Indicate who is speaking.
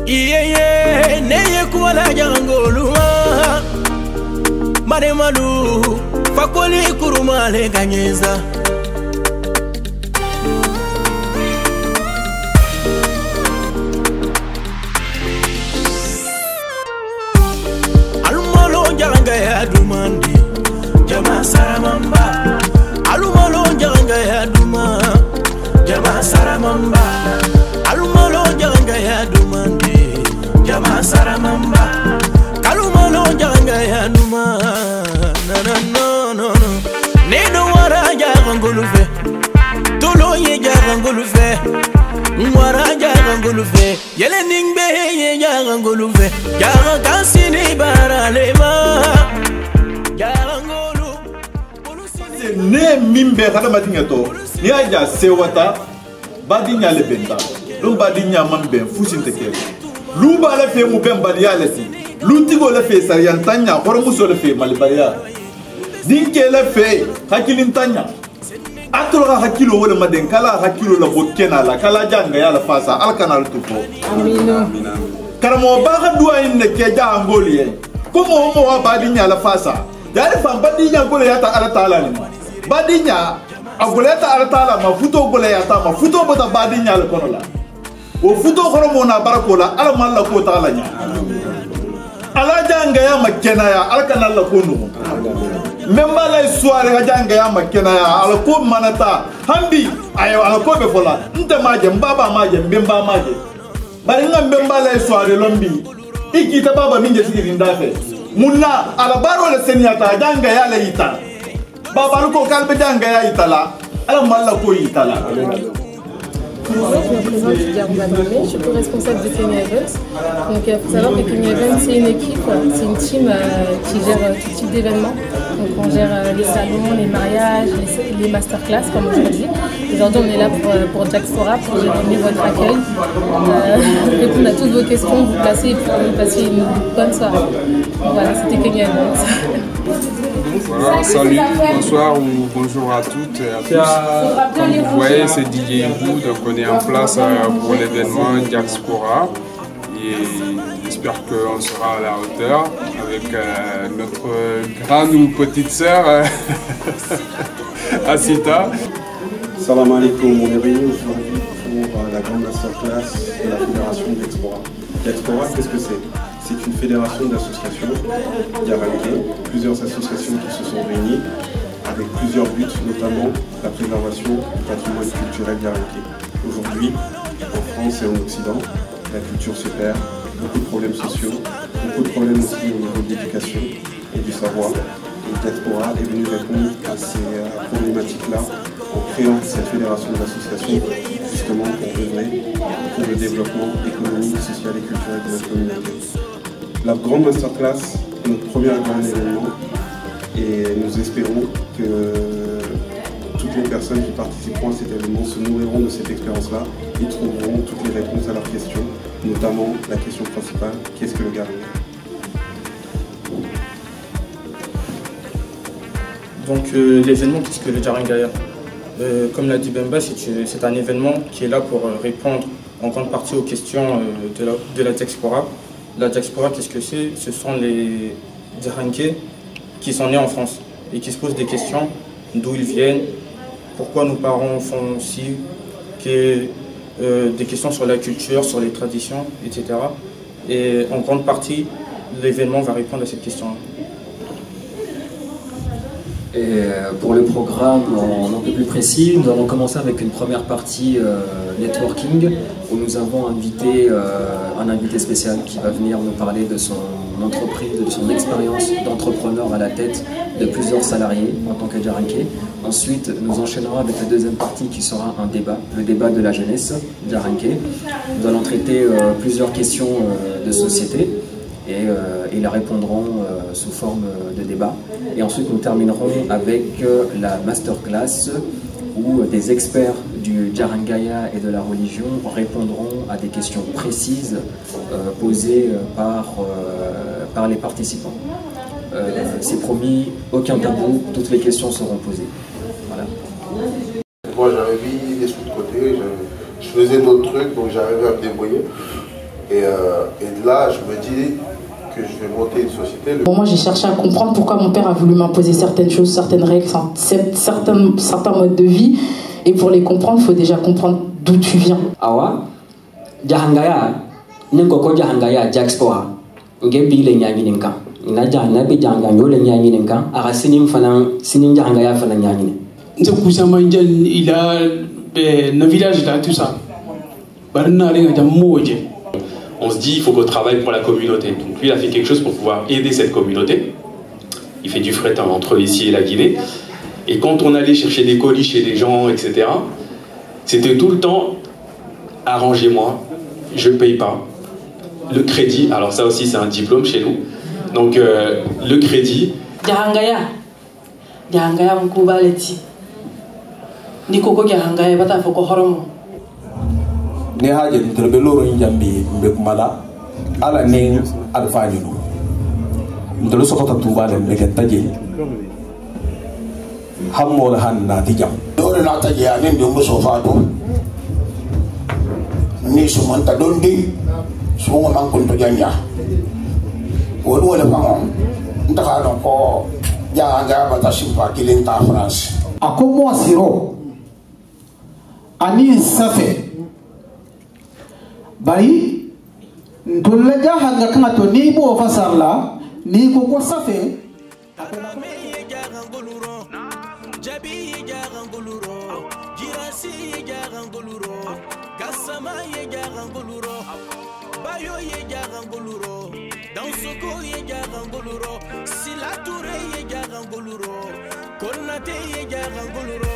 Speaker 1: Iye neye kuwala jangoluma mane malu fakoli kurumale ganyeza alumalo janga ya dumandi jama saramamba alumalo janga ya duma jama saramamba alumalo janga ya dumandi jama saramamba kalumalo janga ya duma no nedo wara jangolufe tolo ye jangolufe wara jangolufe yele ningbe ye jangolufe jaga kansini baralema jangolu
Speaker 2: ne mimbe kada matinga to ni aja sewata badinya le benda dum badinya mambe fusinte ke lu ba la fe mu ben baliya le si lu tigo le fe sariyan tanya horomu so le fe malbaliya dinke le fe hakilin tanya atro hakilo wala maden kala hakilo la bokena la kala janga ya la fasa alkanal tufo amina karamo ba ga duwa inne ke ja angoliye ko mo wa badinya la fasa dari fam badinya gole ya ta ala taala ni badinya agole ta ala taala ma futo gole ya ta ma futo bota badinya la kono la o futo horomo na barakola ala malla ko taala nya ala janga ya makena ya alkanal la kono memba la soirée ga janga ya makena ya ala ko manata hambi ayo ala ko be fola nte maje mbaba maje mbemba maje bari ngam memba la soirée lombi ikita baba minje sigiri ndafe munna ala baro le seniata janga ya la ita baba ko kalbe janga ya itala ala malla ko itala.
Speaker 3: Bonjour, je me présente Didier Mbadamé, je suis co-responsable de Kenya Events. Donc il faut savoir que Kenya Events c'est une équipe, c'est une team qui gère tout type d'événements. Donc on gère les salons, les mariages, les masterclass comme aujourd'hui. Aujourd'hui on est là pour Diaspora, pour gérer mieux votre accueil, répondre à toutes vos questions, vous placer et puis passer une bonne soirée. Donc voilà, c'était Kenya Events.
Speaker 4: Voilà, salut, bonsoir ou bonjour à toutes et à tous. Comme vous voyez, c'est Didier Hibou, donc on est en place pour l'événement Diaspora et j'espère qu'on sera à la hauteur avec notre grande ou petite sœur Asita.
Speaker 5: Salam alaikum, on est réunis aujourd'hui pour la grande masterclass de la fédération Diaspora. Diaspora, qu'est-ce que c'est? C'est une fédération d'associations Diaranké, plusieurs associations qui se sont réunies avec plusieurs buts, notamment la préservation du patrimoine culturel Diaranké. Aujourd'hui, en France et en Occident, la culture se perd, beaucoup de problèmes sociaux, beaucoup de problèmes aussi au niveau de l'éducation et du savoir. Et Diaspora est venu répondre à ces problématiques-là en créant cette fédération d'associations justement pour œuvrer pour le développement économique, social et culturel de notre communauté. La grande masterclass est notre premier grand événement et nous espérons que toutes les personnes qui participeront à cet événement se nourriront de cette expérience-là et trouveront toutes les réponses à leurs questions, notamment la question principale, qu'est-ce que le Garanga?
Speaker 6: Donc l'événement, qu'est-ce que le Jarangaya? Comme l'a dit Bemba, c'est un événement qui est là pour répondre en grande partie aux questions de la Diaspora. La Diaspora, qu'est-ce que c'est? Ce sont les Diaranké qui sont nés en France et qui se posent des questions, d'où ils viennent, pourquoi nos parents font ci, des questions sur la culture, sur les traditions, etc. Et en grande partie, l'événement va répondre à cette question-là.
Speaker 7: Et pour le programme un peu plus précis, nous allons commencer avec une première partie networking où nous avons invité un invité spécial qui va venir nous parler de son entreprise, de son expérience d'entrepreneur à la tête de plusieurs salariés en tant que Diaranké. Ensuite, nous enchaînerons avec la deuxième partie qui sera un débat, le débat de la jeunesse Diaranké. Nous allons traiter plusieurs questions de société et ils répondront sous forme de débat. Et ensuite, nous terminerons avec la masterclass où des experts du Jarangaya et de la religion répondront à des questions précises posées par les participants. C'est promis, aucun tabou, toutes les questions seront posées. Voilà.
Speaker 8: Moi, j'avais mis des sous de côté, je faisais d'autres trucs, donc j'arrivais à me débrouiller. Et de là, je me dis que je vais monter une société.
Speaker 9: Moi, j'ai cherché à comprendre pourquoi mon père a voulu m'imposer certaines choses, certaines règles, certains modes de vie. Et pour les comprendre, il faut déjà comprendre d'où tu viens.
Speaker 7: Awa, jahangaya, n'engoko jahangaya diaspora, ngebi le nyami ninka. Ina jahanga be jahanga nyole nyami ninka. Ara sinim jahangaya fana nyami.
Speaker 10: Nse kusama njan ila na village là tout ça. Barna le jamoje.
Speaker 11: On se dit il faut qu'on travaille pour la communauté. Donc lui il a fait quelque chose pour pouvoir aider cette communauté. Il fait du fret entre ici et la Guinée. Et quand on allait chercher des colis chez des gens, etc., c'était tout le temps arrangez-moi, je ne paye pas. Le crédit, alors ça aussi c'est un diplôme chez nous. Donc le crédit.
Speaker 9: Jahangaya mkubaleti. Nikoko jahangaya bata foko horomo.
Speaker 12: Ne haje nterbe loro njambi mbe kumala ala ne alfani no ndelo sokota tuba le mbe taje hammo la hanna tijam dole na taje anen de mbo sofato ni so manta dondi so mo man ko to janja o do le pamo ndaka don ko janga bata simpa kilinta France
Speaker 13: akomo siro ani safe bari ntolla jahanga kanga to ni bo fasarla ni ko ko safe
Speaker 1: jabi jaranguluro jirasi jaranguluro kasama jaranguluro bayo jaranguluro dansoko jaranguluro silature jaranguluro konate jaranguluro